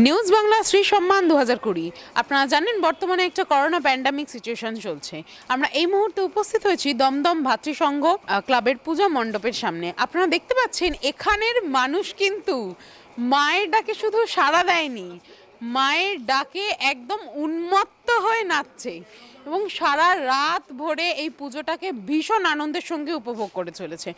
News Bangla Shri সম্মান 2020। আপনারা জানেন বর্তমানে একটা করোনা প্যান্ডামিক সিচুয়েশন চলছে। আমরা এই মুহূর্তে উপস্থিত হয়েছি দমদম ভাতৃসংঘ ক্লাবের পূজা মণ্ডপের সামনে। আপনারা দেখতে পাচ্ছেন এখানের মানুষ কিন্তু মায়ের ডাকে শুধু সাড়া দেয়নি, মায়ের ডাকে একদম উন্মত্ত হয়ে নাচছে এবং সারা রাত ভরে এই পুজোটাকে ভীষণ আনন্দের সঙ্গে উপভোগ করে চলেছে।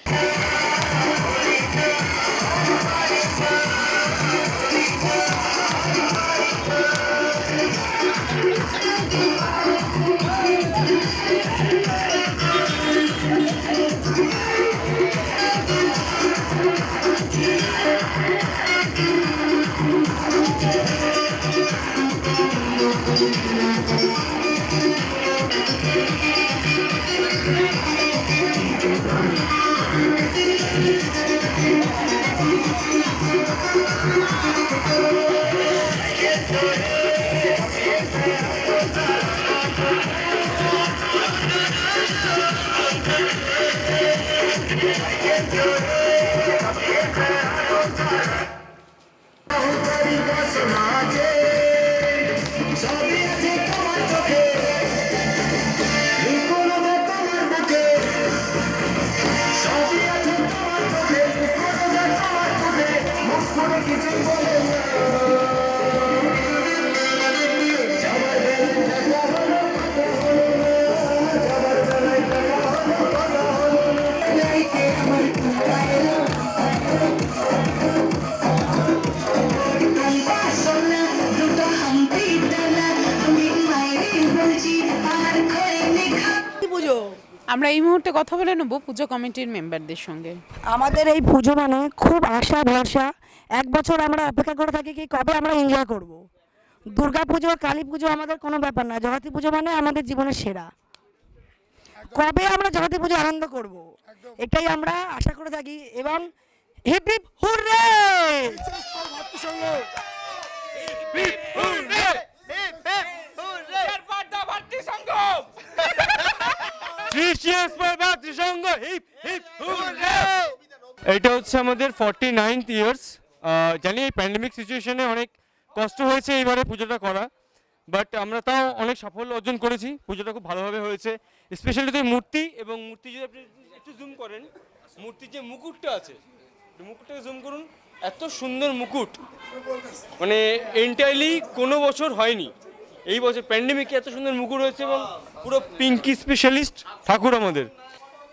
আমরা এই মুহূর্তে কথা বলে নেব পুজো কমিটির মেম্বারদের সঙ্গে। আমাদের এই পুজো মানে খুব আশা ভরসা। এক বছর আমরা অপেক্ষা করে থাকি কি কবে আমরা এনজয় করব। দুর্গা পুজো, কালী পুজো আমাদের কোনো ব্যাপার না, জগতী পুজো মানে আমাদের জীবনের সেরা। কবে আমরা জগতী পুজো আনন্দ করব, এটাই আমরা আশা করে থাকি। এবং হিপ হিপ হুররে, এটা হচ্ছে আমাদের 49th ইয়ার্স। জানি এই প্যান্ডেমিক সিচুয়েশনে অনেক কষ্ট হয়েছে এইবারে পুজোটা করা, বাট আমরা তাও অনেক সাফল্য অর্জন করেছি। পুজোটা খুব ভালোভাবে হয়েছে, স্পেশালি তো মূর্তি এবং মূর্তি যদি আপনি একটু জুম করেন, মূর্তির যে মুকুটটা আছে, মুকুটটাকে জুম করুন, এত সুন্দর মুকুট মানে এন্টায়ারলি কোনো বছর হয়নি। এই বছর প্যান্ডেমিকে এত সুন্দর মুকুট হয়েছে এবং পুরো পিঙ্কি স্পেশালিস্ট ঠাকুর আমাদের।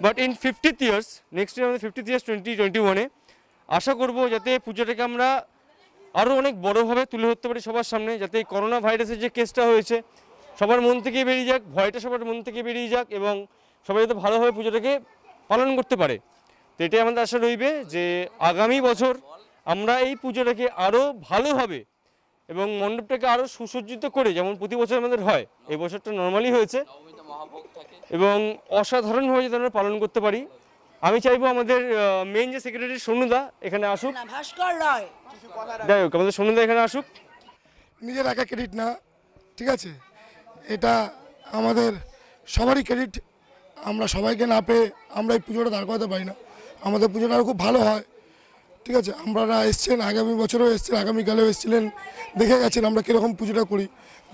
But in 50th years, next year আমাদের 50th ইয়ার্স 2021-এ আশা করব যাতে পুজোটাকে আমরা আরও অনেক বড়োভাবে তুলে ধরতে পারি সবার সামনে, যাতে এই করোনা ভাইরাসের যে কেসটা হয়েছে সবার মন থেকে বেরিয়ে যাক, ভয়টা সবার মন থেকে বেরিয়ে যাক এবং সবাই যাতে ভালোভাবে পুজোটাকে পালন করতে পারে। তো এটাই আমাদের আশা রইবে যে আগামী বছর আমরা এই পুজোটাকে আরও ভালোভাবে এবং মণ্ডপটাকে আরও সুসজ্জিত করে, যেমন প্রতি বছর আমাদের হয়, এই বছরটা নর্মালি হয়েছে এবং অসাধারণভাবে যাতে আমরা পালন করতে পারি। আমি চাইবো আমাদের মেইন যে সেক্রেটারি সোনুদা এখানে আসুক, ভাস্কর রায়, যাই হোক আমাদের সোনুদা এখানে আসুক। নিজের একা ক্রেডিট না, ঠিক আছে, এটা আমাদের সবারই ক্রেডিট। আমরা সবাইকে না পেয়ে আমরা এই পুজোটা দাঁড় করাতে পারি না। আমাদের পুজোটা আরও খুব ভালো হয়, ঠিক আছে। আপনারা এসছেন, আগামী বছরও এসছেন, আগামীকালেও এসেছিলেন, দেখে গেছেন আমরা কীরকম পুজোটা করি।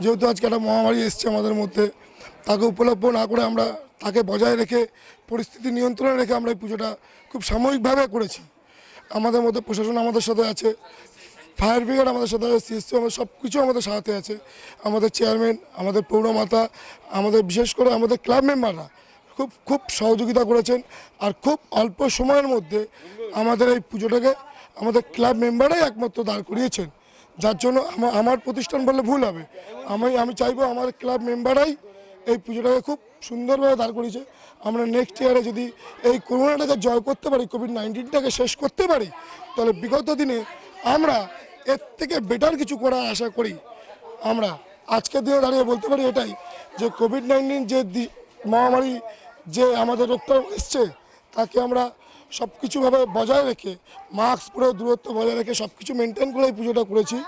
যেহেতু আজকে একটা মহামারী এসছে আমাদের মধ্যে, তাকে উপলব্ধ না করে আমরা তাকে বজায় রেখে, পরিস্থিতি নিয়ন্ত্রণে রেখে আমরা এই পুজোটা খুব সাময়িকভাবে করেছি। আমাদের মধ্যে প্রশাসন আমাদের সাথে আছে, ফায়ার ব্রিগেড আমাদের সাথে আছে, সিএসসি আমাদের সব কিছু আমাদের সাথে আছে। আমাদের চেয়ারম্যান, আমাদের পৌরমাতা, আমাদের বিশেষ করে আমাদের ক্লাব মেম্বাররা খুব খুব সহযোগিতা করেছেন। আর খুব অল্প সময়ের মধ্যে আমাদের এই পুজোটাকে আমাদের ক্লাব মেম্বাররাই একমাত্র দাঁড় করিয়েছেন, যার জন্য আমার প্রতিষ্ঠান বললে ভুল হবে। আমি চাইবো আমার ক্লাব মেম্বাররাই এই পুজোটাকে খুব সুন্দরভাবে দাঁড় করিয়েছে। আমরা নেক্সট ইয়ারে যদি এই করোনাটাকে জয় করতে পারি, কোভিড-19টাকে শেষ করতে পারি, তাহলে বিগত দিনে আমরা এর থেকে বেটার কিছু করার আশা করি। আমরা আজকের দিনে দাঁড়িয়ে বলতে পারি এটাই, যে কোভিড-19 যে মহামারী, যে আমাদের রোগটা এসছে, তাকে আমরা সব কিছুভাবে বজায় রেখে, মাস্ক পরে দূরত্ব বজায় রেখে সব কিছু মেনটেন করে এই পুজোটা করেছি,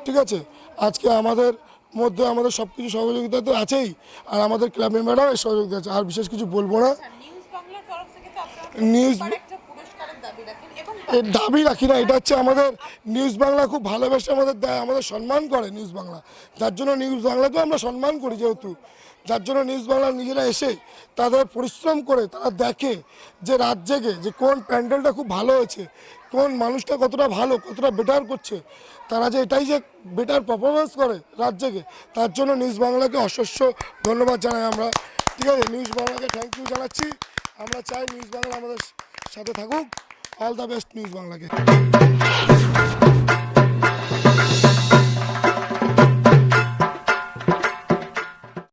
ঠিক আছে। আজকে আমাদের মধ্যে আমাদের সব কিছু সহযোগিতা তো আছেই, আর আমাদের ক্লাব মেম্বাররাও এর সহযোগিতা আছে। আর বিশেষ কিছু বলবো না। নিউজ এর দাবি রাখি না, এটা হচ্ছে আমাদের নিউজ বাংলা খুব ভালোবেসে আমাদের দেয়, আমাদের সম্মান করে নিউজ বাংলা, যার জন্য নিউজ বাংলাকেও আমরা সম্মান করি যেহেতু, যার জন্য নিউজ বাংলা নিজেরা এসে তাদের পরিশ্রম করে তারা দেখে যে রাত জেগে যে কোন প্যান্ডেলটা খুব ভালো হয়েছে, কোন মানুষটা কতটা ভালো কতটা বেটার করছে, তারা যে এটাই যে বেটার পারফরমেন্স করে রাত জেগে, তার জন্য নিউজ বাংলাকে অসস্য ধন্যবাদ জানাই আমরা। ঠিক আছে, নিউজ বাংলাকে থ্যাংক ইউ জানাচ্ছি। আমরা চাই নিউজ বাংলা আমাদের সাথে থাকুক। অল দ্য বেস্ট নিউজ বাংলাকে।